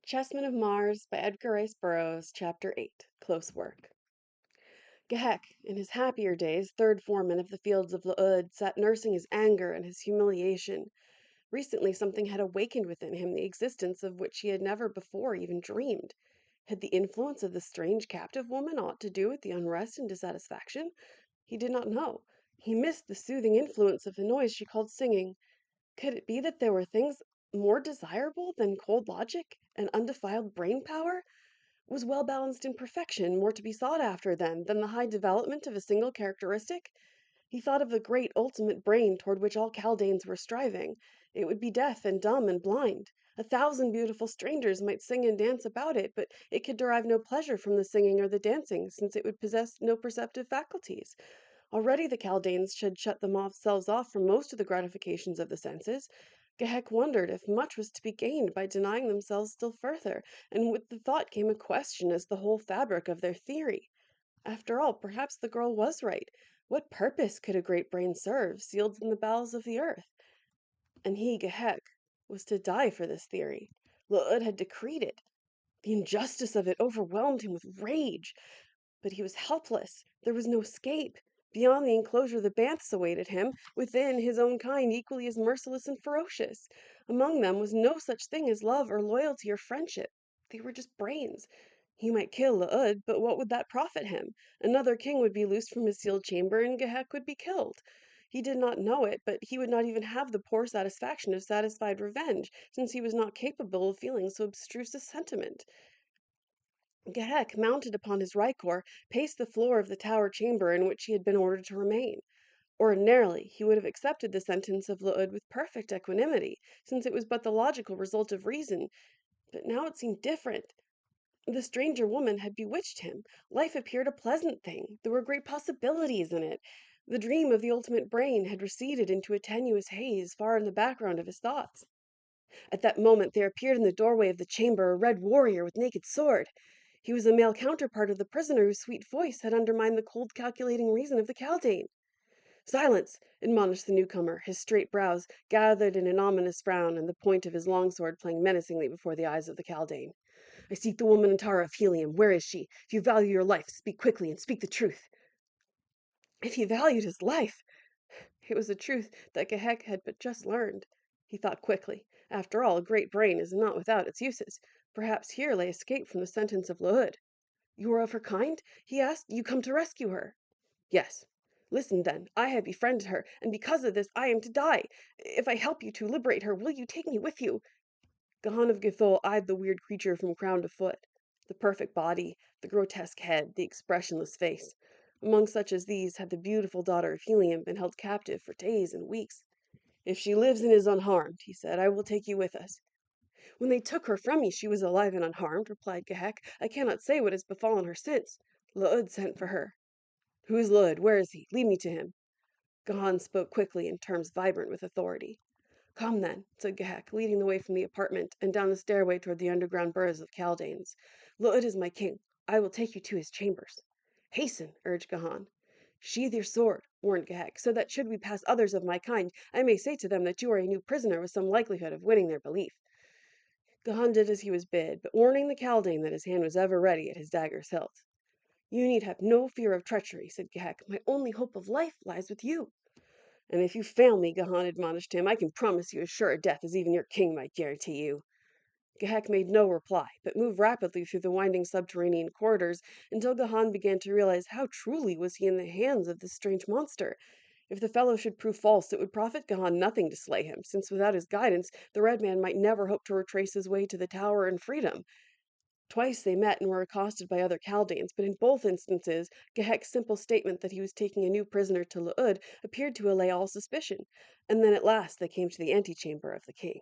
Chessmen of Mars by Edgar Rice Burroughs, Chapter 8, Close Work. Gehek, in his happier days, third foreman of the fields of La'ud, sat nursing his anger and his humiliation. Recently something had awakened within him the existence of which he had never before even dreamed. Had the influence of the strange captive woman aught to do with the unrest and dissatisfaction? He did not know. He missed the soothing influence of the noise she called singing. Could it be that there were things more desirable than cold logic and undefiled brain power? Was well balanced in perfection more to be sought after, then, than the high development of a single characteristic? He thought of the great ultimate brain toward which all Chaldaeans were striving. It would be deaf and dumb and blind. 1,000 beautiful strangers might sing and dance about it, but it could derive no pleasure from the singing or the dancing, since it would possess no perceptive faculties. Already the Chaldaeans had shut themselves off from most of the gratifications of the senses. Gehek wondered if much was to be gained by denying themselves still further, and with the thought came a question as the whole fabric of their theory. After all, perhaps the girl was right. What purpose could a great brain serve, sealed in the bowels of the earth? And he, Gehek, was to die for this theory. La'ud had decreed it. The injustice of it overwhelmed him with rage. But he was helpless. There was no escape. Beyond the enclosure the Banths awaited him, within his own kind equally as merciless and ferocious. Among them was no such thing as love or loyalty or friendship. They were just brains. He might kill La'ud, but what would that profit him? Another king would be loosed from his sealed chamber, and Gehek would be killed. He did not know it, but he would not even have the poor satisfaction of satisfied revenge, since he was not capable of feeling so abstruse a sentiment. Gehek, mounted upon his Rykor, paced the floor of the tower chamber in which he had been ordered to remain. Ordinarily, he would have accepted the sentence of La'ud with perfect equanimity, since it was but the logical result of reason, but now it seemed different. The stranger woman had bewitched him. Life appeared a pleasant thing. There were great possibilities in it. The dream of the ultimate brain had receded into a tenuous haze far in the background of his thoughts. At that moment there appeared in the doorway of the chamber a red warrior with naked sword. He was a male counterpart of the prisoner whose sweet voice had undermined the cold calculating reason of the Chaldean. "Silence!" admonished the newcomer, his straight brows gathered in an ominous frown, and the point of his long sword playing menacingly before the eyes of the Chaldean. "I seek the woman Antara of Helium. Where is she? If you value your life, speak quickly and speak the truth." If he valued his life! It was a truth that Gehek had but just learned. He thought quickly. After all, a great brain is not without its uses. Perhaps here lay escape from the sentence of La'ud. "You are of her kind?" he asked. "You come to rescue her?" "Yes." "Listen, then. I have befriended her, and because of this I am to die. If I help you to liberate her, will you take me with you?" Gahan of Gathol eyed the weird creature from crown to foot. The perfect body, the grotesque head, the expressionless face. Among such as these had the beautiful daughter of Helium been held captive for days and weeks. "If she lives and is unharmed," he said, "I will take you with us." "When they took her from me she was alive and unharmed," replied Gehek. "I cannot say what has befallen her since. La'ud sent for her." "Who is La'ud? Where is he? Lead me to him." Gahan spoke quickly in terms vibrant with authority. "Come, then," said Gehek, leading the way from the apartment and down the stairway toward the underground burrows of Chaldaeans. "La'ud is my king. I will take you to his chambers." "Hasten," urged Gahan. "Sheathe your sword," warned Gehek, "so that should we pass others of my kind, I may say to them that you are a new prisoner with some likelihood of winning their belief." Gahan did as he was bid, but warning the Chaldean that his hand was ever ready at his dagger's hilt. "You need have no fear of treachery," said Gehek. "My only hope of life lies with you." "And if you fail me," Gahan admonished him, "I can promise you as sure a death as even your king might guarantee you." Gehek made no reply, but moved rapidly through the winding subterranean corridors until Gahan began to realize how truly was he in the hands of this strange monster. If the fellow should prove false, it would profit Gahan nothing to slay him, since without his guidance the red man might never hope to retrace his way to the tower and freedom. Twice they met and were accosted by other Chaldeans, but in both instances Gehek's simple statement that he was taking a new prisoner to La'ud appeared to allay all suspicion, and then at last they came to the antechamber of the king.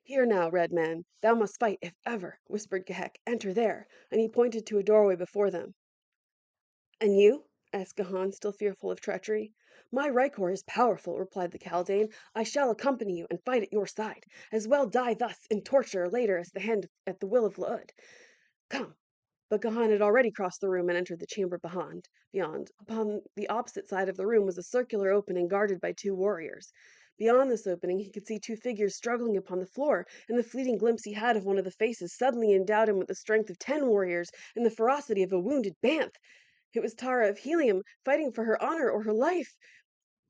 "Here now, red man, thou must fight if ever," whispered Gehek. "Enter there," and he pointed to a doorway before them. "And you?" asked Gahan, still fearful of treachery. "My Rykor is powerful," replied the Chaldean. "I shall accompany you and fight at your side. As well die thus in torture later as the hand at the will of La'ud. Come." But Gahan had already crossed the room and entered the chamber beyond. Upon the opposite side of the room was a circular opening guarded by two warriors. Beyond this opening he could see two figures struggling upon the floor, and the fleeting glimpse he had of one of the faces suddenly endowed him with the strength of 10 warriors and the ferocity of a wounded banth. It was Tara of Helium, fighting for her honor or her life.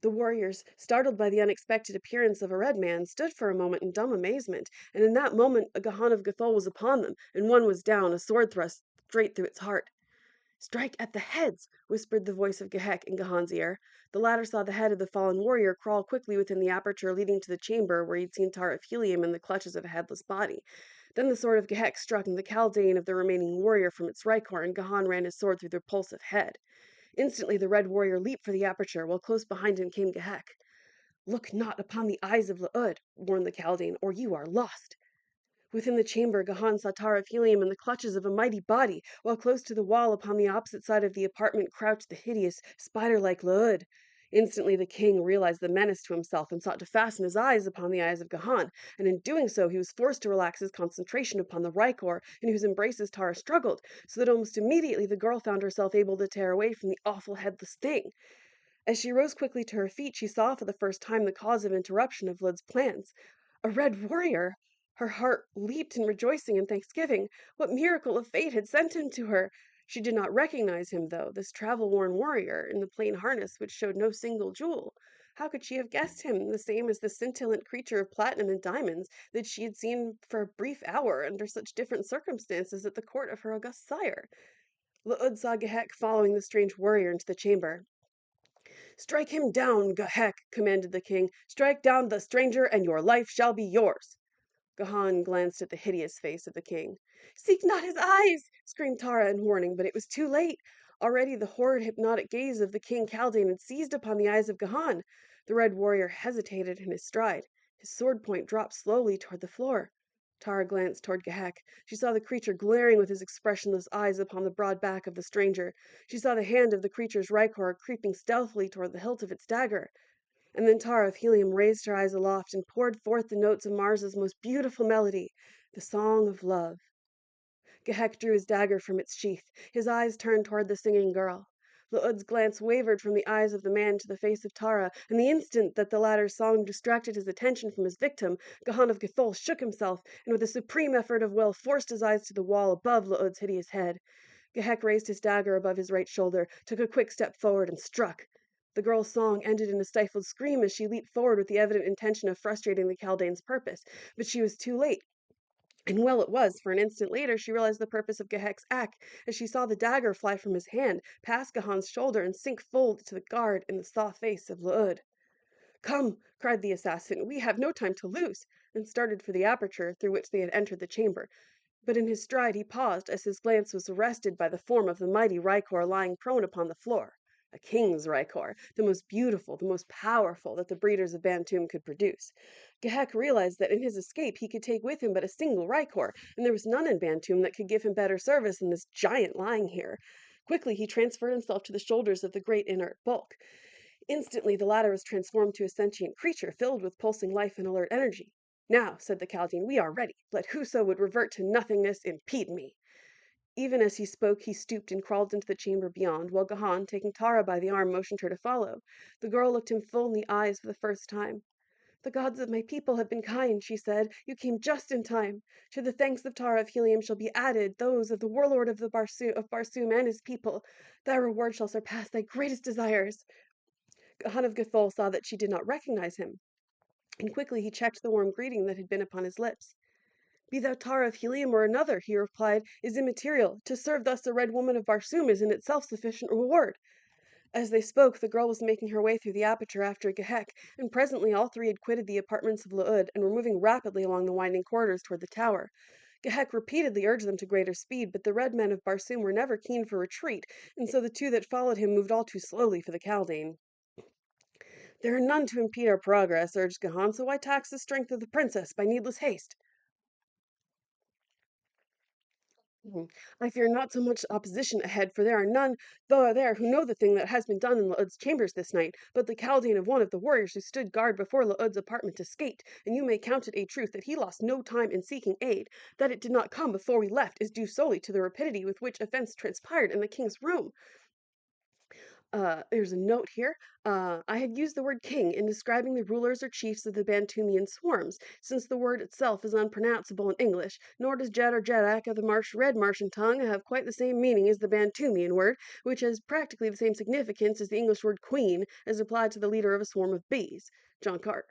The warriors, startled by the unexpected appearance of a red man, stood for a moment in dumb amazement, and in that moment a Gahan of Gathol was upon them, and one was down, a sword thrust straight through its heart. "Strike at the heads," whispered the voice of Gehek in Gahan's ear. The latter saw the head of the fallen warrior crawl quickly within the aperture leading to the chamber where he'd seen Tara of Helium in the clutches of a headless body. Then the sword of Gehek struck the Chaldean of the remaining warrior from its ricor, and Gahan ran his sword through the repulsive head. Instantly the red warrior leaped for the aperture, while close behind him came Gehek. "Look not upon the eyes of La'ud," warned the Chaldean, "or you are lost." Within the chamber, Gahan saw Tara of Helium in the clutches of a mighty body, while close to the wall upon the opposite side of the apartment crouched the hideous, spider-like La'ud. Instantly the king realized the menace to himself and sought to fasten his eyes upon the eyes of Gahan, and in doing so he was forced to relax his concentration upon the ricor, in whose embraces Tara struggled, so that almost immediately the girl found herself able to tear away from the awful headless thing. As she rose quickly to her feet, she saw for the first time the cause of interruption of Lud's plans. A red warrior! Her heart leaped in rejoicing and thanksgiving. What miracle of fate had sent him to her? She did not recognize him, though, this travel-worn warrior, in the plain harness which showed no single jewel. How could she have guessed him the same as the scintillant creature of platinum and diamonds that she had seen for a brief hour under such different circumstances at the court of her august sire? La'ud saw Gehek following the strange warrior into the chamber. "Strike him down, Gehek," commanded the king. "Strike down the stranger, and your life shall be yours." Gahan glanced at the hideous face of the king. "Seek not his eyes!" screamed Tara in warning, but it was too late. Already the horrid hypnotic gaze of the king Chaldean had seized upon the eyes of Gahan. The red warrior hesitated in his stride. His sword point dropped slowly toward the floor. Tara glanced toward Gehek. She saw the creature glaring with his expressionless eyes upon the broad back of the stranger. She saw the hand of the creature's ricor creeping stealthily toward the hilt of its dagger. And then Tara of Helium raised her eyes aloft and poured forth the notes of Mars's most beautiful melody, the song of love. Gehek drew his dagger from its sheath. His eyes turned toward the singing girl. La'ud's glance wavered from the eyes of the man to the face of Tara, and the instant that the latter's song distracted his attention from his victim, Gahan of Gathol shook himself, and with a supreme effort of will forced his eyes to the wall above La'ud's hideous head. Gehek raised his dagger above his right shoulder, took a quick step forward, and struck. The girl's song ended in a stifled scream as she leaped forward with the evident intention of frustrating the Chaldane's purpose, but she was too late. And well it was, for an instant later she realized the purpose of Gehek's act, as she saw the dagger fly from his hand, past Gahan's shoulder, and sink full to the guard in the soft face of La'ud. "Come!" cried the assassin, "we have no time to lose," and started for the aperture through which they had entered the chamber. But in his stride he paused, as his glance was arrested by the form of the mighty ricor lying prone upon the floor. A king's ricor, the most beautiful, the most powerful that the breeders of Bantoom could produce. Gehek realized that in his escape he could take with him but a single ricor, and there was none in Bantoom that could give him better service than this giant lying here. Quickly he transferred himself to the shoulders of the great inert bulk. Instantly the latter was transformed to a sentient creature filled with pulsing life and alert energy. "Now," said the Chaldean, "we are ready. Let whoso would revert to nothingness impede me." Even as he spoke, he stooped and crawled into the chamber beyond, while Gahan, taking Tara by the arm, motioned her to follow. The girl looked him full in the eyes for the first time. "The gods of my people have been kind," she said. "You came just in time. To the thanks of Tara of Helium shall be added those of the Warlord of Barsoom and his people. Thy reward shall surpass thy greatest desires." Gahan of Gathol saw that she did not recognize him, and quickly he checked the warm greeting that had been upon his lips. "Be thou Tara of Helium or another," he replied, "is immaterial. To serve thus a red woman of Barsoom is in itself sufficient reward." As they spoke, the girl was making her way through the aperture after Gehek, and presently all three had quitted the apartments of La'ud and were moving rapidly along the winding corridors toward the tower. Gehek repeatedly urged them to greater speed, but the red men of Barsoom were never keen for retreat, and so the two that followed him moved all too slowly for the Chaldean. "There are none to impede our progress," urged Gahan, "so why tax the strength of the princess by needless haste?" "I fear not so much opposition ahead, for there are none there who know the thing that has been done in La'ud's chambers this night, but the Chaldean of one of the warriors who stood guard before La'ud's apartment escaped, and you may count it a truth that he lost no time in seeking aid. That it did not come before we left is due solely to the rapidity with which events transpired in the king's room." There's a note here. I had used the word king in describing the rulers or chiefs of the Bantumian swarms, since the word itself is unpronounceable in English, nor does Jed or Jedak of the Red Martian tongue have quite the same meaning as the Bantumian word, which has practically the same significance as the English word queen, as applied to the leader of a swarm of bees. John Carter.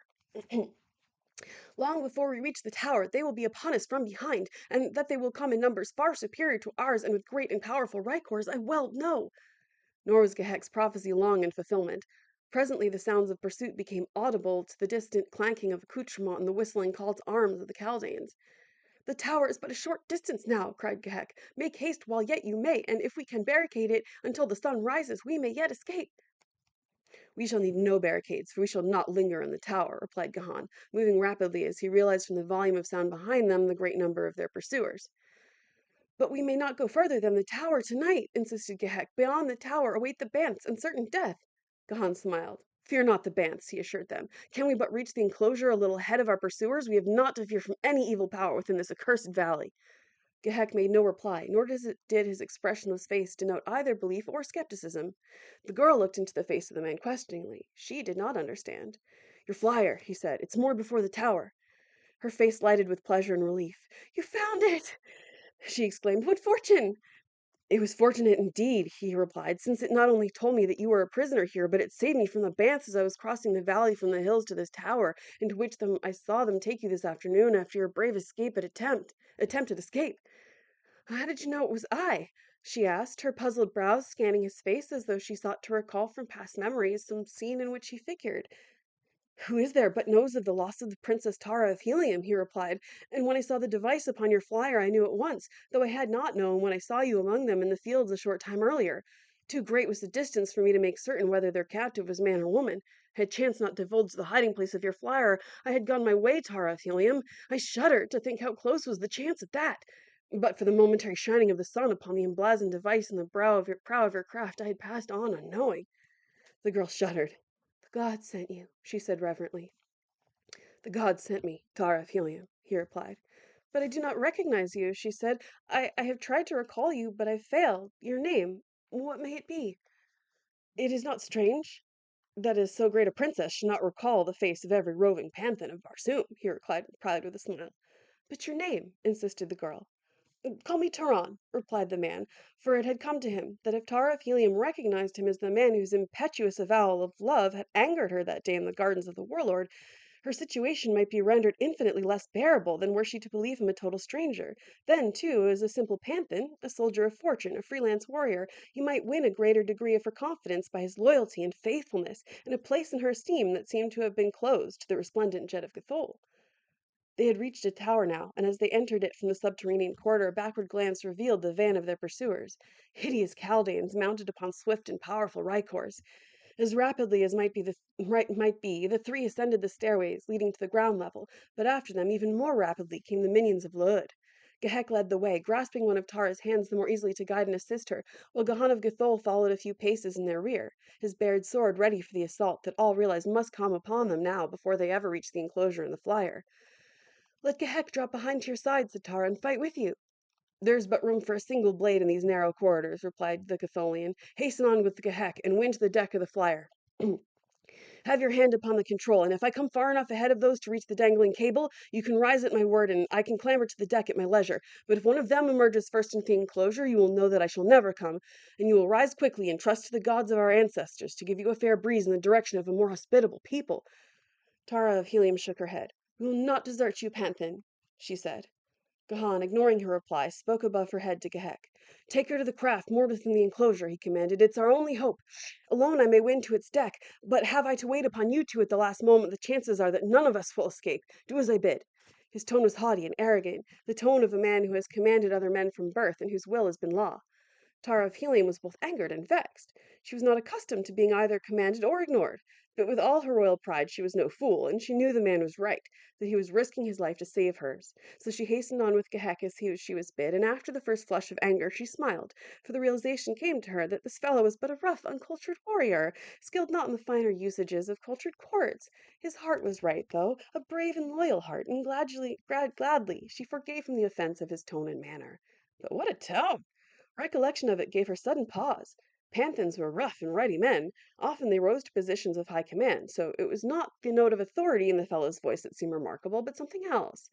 Long before we reach the tower, they will be upon us from behind, and that they will come in numbers far superior to ours and with great and powerful ricors, I well know. Nor was Gehek's prophecy long in fulfillment. Presently the sounds of pursuit became audible to the distant clanking of accoutrement and the whistling call to arms of the Chaldaeans. "The tower is but a short distance now," cried Gehek. "Make haste while yet you may, and if we can barricade it until the sun rises, we may yet escape." "We shall need no barricades, for we shall not linger in the tower," replied Gahan, moving rapidly as he realized from the volume of sound behind them the great number of their pursuers. "But we may not go further than the tower tonight," insisted Gehek. "Beyond the tower await the Bants and certain death." Gahan smiled. "Fear not the Bants," he assured them. "Can we but reach the enclosure a little ahead of our pursuers, we have not to fear from any evil power within this accursed valley." Gehek made no reply, nor did his expressionless face denote either belief or skepticism. The girl looked into the face of the man questioningly. She did not understand. "Your flyer," he said. "It's moored before the tower." Her face lighted with pleasure and relief. "You found it!" she exclaimed. "What fortune!" "It was fortunate indeed," he replied, "since it not only told me that you were a prisoner here, but it saved me from the Bants as I was crossing the valley from the hills to this tower, into which I saw them take you this afternoon after your brave attempted escape." "How did you know it was I?" she asked, her puzzled brows scanning his face as though she sought to recall from past memories some scene in which he figured. "Who is there but knows of the loss of the Princess Tara of Helium?" he replied. "And when I saw the device upon your flyer, I knew at once, though I had not known when I saw you among them in the fields a short time earlier. Too great was the distance for me to make certain whether their captive was man or woman. Had chance not divulged the hiding place of your flyer, I had gone my way, Tara of Helium. I shudder to think how close was the chance at that. But for the momentary shining of the sun upon the emblazoned device in the prow of your craft, I had passed on unknowing." The girl shuddered. "The gods sent you," she said reverently. "The gods sent me, Tara of Helium," he replied. "But I do not recognize you," she said. I have tried to recall you, but I've failed. Your name, what may it be?" "It is not strange that so great a princess should not recall the face of every roving panthan of Barsoom," he replied with a smile. "But your name?" insisted the girl. "Call me Turan," replied the man, for it had come to him that if Tara of Helium recognized him as the man whose impetuous avowal of love had angered her that day in the gardens of the Warlord, her situation might be rendered infinitely less bearable than were she to believe him a total stranger. Then, too, as a simple panthan, a soldier of fortune, a freelance warrior, he might win a greater degree of her confidence by his loyalty and faithfulness, and a place in her esteem that seemed to have been closed to the resplendent jet of Gathol. They had reached a tower now, and as they entered it from the subterranean corridor, a backward glance revealed the van of their pursuers. Hideous Chaldaeans mounted upon swift and powerful ricors. As rapidly as might be, the three ascended the stairways leading to the ground level, but after them, even more rapidly, came the minions of Luud. Gehek led the way, grasping one of Tara's hands the more easily to guide and assist her, while Gahan of Gathol followed a few paces in their rear, his bared sword ready for the assault that all realized must come upon them now before they ever reached the enclosure and the flyer. "Let Gehek drop behind to your side," said Tara, "and fight with you." "There's but room for a single blade in these narrow corridors," replied the Gatholian. "Hasten on with Gehek, and win to the deck of the flyer. Have your hand upon the control, and if I come far enough ahead of those to reach the dangling cable, you can rise at my word, and I can clamber to the deck at my leisure. But if one of them emerges first into the enclosure, you will know that I shall never come, and you will rise quickly and trust to the gods of our ancestors to give you a fair breeze in the direction of a more hospitable people." Tara of Helium shook her head. "We will not desert you, Panthan," she said. Gahan, ignoring her reply, spoke above her head to Gehek. "Take her to the craft moored within the enclosure," he commanded. "It's our only hope. Alone I may win to its deck, but have I to wait upon you two at the last moment, the chances are that none of us will escape. Do as I bid." His tone was haughty and arrogant, the tone of a man who has commanded other men from birth, and whose will has been law. Tara of Helium was both angered and vexed. She was not accustomed to being either commanded or ignored, but with all her royal pride she was no fool, and she knew the man was right, that he was risking his life to save hers. So she hastened on with Gehek as she was bid, and after the first flush of anger she smiled, for the realization came to her that this fellow was but a rough, uncultured warrior, skilled not in the finer usages of cultured courts. His heart was right, though, a brave and loyal heart, and gladly she forgave him the offense of his tone and manner. But what a tone! Recollection of it gave her sudden pause. Panthans were rough and ready men. Often they rose to positions of high command, so it was not the note of authority in the fellow's voice that seemed remarkable, but something else.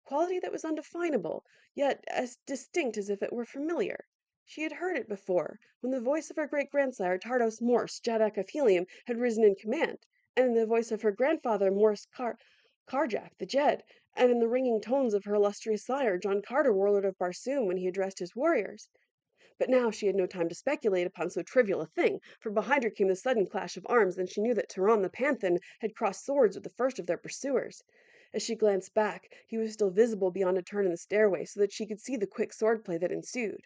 Quality that was undefinable, yet as distinct as if it were familiar. She had heard it before, when the voice of her great-grandsire Tardos Morse, Jadak of Helium, had risen in command, and in the voice of her grandfather Morse Karjak the Jed, and in the ringing tones of her illustrious sire John Carter, Warlord of Barsoom, when he addressed his warriors. But now she had no time to speculate upon so trivial a thing, for behind her came the sudden clash of arms, and she knew that TARZAN the Panthan had crossed swords with the first of their pursuers. As she glanced back, he was still visible beyond a turn in the stairway, so that she could see the quick swordplay that ensued.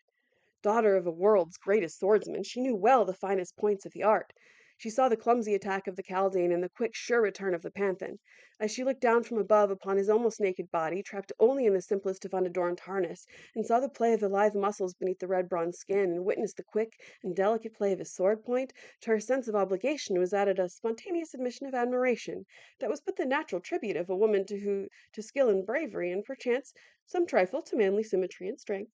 Daughter of a world's greatest swordsman, she knew well the finest points of the art. She saw the clumsy attack of the Chaldean and the quick, sure return of the Panthan. As she looked down from above upon his almost naked body, trapped only in the simplest of unadorned harness, and saw the play of the lithe muscles beneath the red bronze skin, and witnessed the quick and delicate play of his sword point, to her sense of obligation was added a spontaneous admission of admiration, that was but the natural tribute of a woman to skill and bravery, and perchance some trifle to manly symmetry and strength.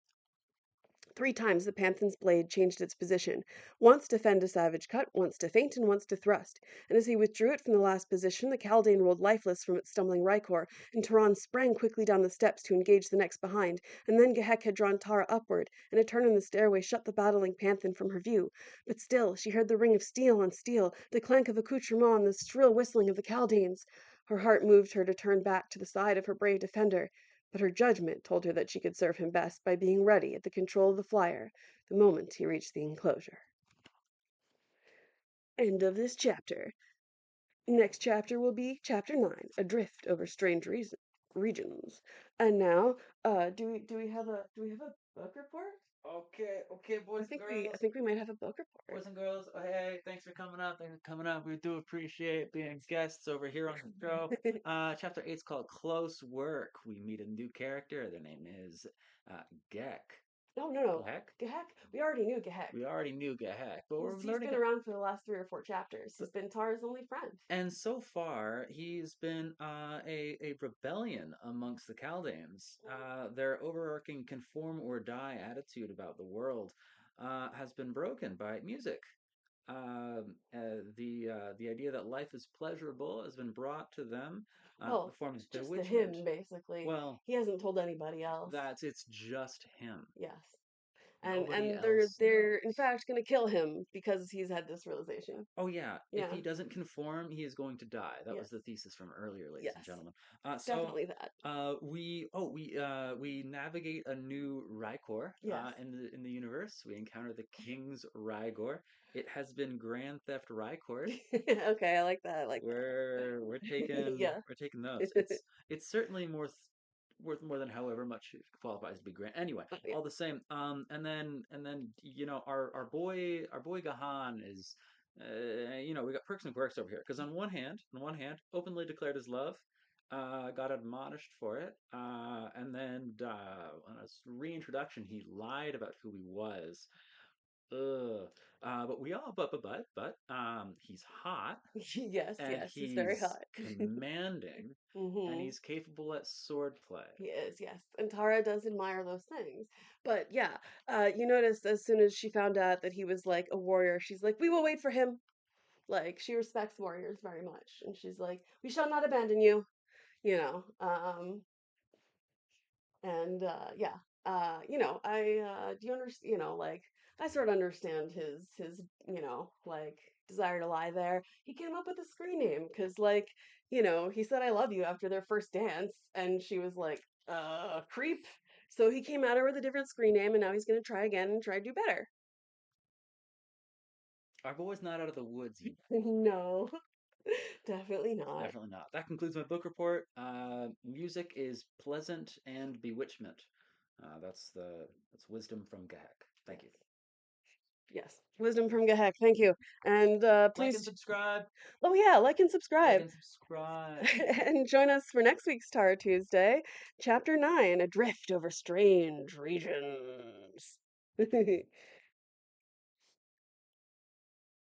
3 times the Panthen's blade changed its position, once to fend a savage cut, once to feint, and once to thrust, and as he withdrew it from the last position, the Chaldean rolled lifeless from its stumbling Rykor, and Taran sprang quickly down the steps to engage the next behind, and then Gehek had drawn Tara upward, and a turn in the stairway shut the battling Panthen from her view. But still she heard the ring of steel on steel, the clank of accoutrement, and the shrill whistling of the Chaldeans. Her heart moved her to turn back to the side of her brave defender, but her judgment told her that she could serve him best by being ready at the control of the flyer the moment he reached the enclosure. End of this chapter. Next chapter will be chapter 9, Adrift over Strange Regions. And now, do we have a book report? Okay, boys and I girls. think we might have a book report. Boys and girls, oh, hey, thanks for coming up. Thanks for coming up. We do appreciate being guests over here on the show. Chapter 8 is called Close Work. We meet a new character. Their name is Gek. No, no, no. Gehek? Gehek? We already knew Gehek. We already knew Gehek, but we're He's learning. been around for the last 3 or 4 chapters. He's been Tara's only friend. And so far, he's been a rebellion amongst the Chaldeans. Their overarching conform or die attitude about the world has been broken by music. The idea that life is pleasurable has been brought to them in the Well, form of just to bewitchment. him, basically. Well, He hasn't told anybody else. it's just him. Yes. And Nobody they're else they're in knows. fact gonna kill him because he's had this realization. Oh yeah, if Yeah. he doesn't conform, he is going to die. That was Yes. the thesis from earlier, ladies and Yes. gentlemen. Definitely that. We navigate a new Rykor Yes. in the universe. We encounter the King's Rygor. It has been Grand Theft Rycored. Okay, I like that. I like We're that. taking Yeah. we're taking those. It's certainly worth more than however much it qualifies to be grand. Anyway, Oh, yeah. all the same. And then our boy Gahan is we got perks and quirks over here because on one hand, openly declared his love. Got admonished for it, and then on his reintroduction, he lied about who he was. Ugh. But we all, he's hot Yes, and yes, he's very he's hot. commanding and Hmm. he's capable at swordplay. He is, yes. And Tara does admire those things. But yeah, you noticed as soon as she found out that he was like a warrior, she's like, "We will wait for him." Like she respects warriors very much, and she's like, "We shall not abandon you." You know. And yeah, do you understand? Like I sort of understand his like desire to lie there. He came up with a screen name because he said I love you after their first dance, and she was like, creep. So he came at her with a different screen name, and now he's gonna try again and try to do better. Our boy's not out of the woods yet. No, definitely not. Definitely not. That concludes my book report. Music is pleasant and bewitchment. That's wisdom from Gahek. Thank Yes, you. yes. Wisdom from Gahek. Thank you, and Like and please. subscribe. Oh yeah, like and Like subscribe. and subscribe. And join us for next week's Tar Tuesday, Chapter 9, Adrift Over Strange Regions.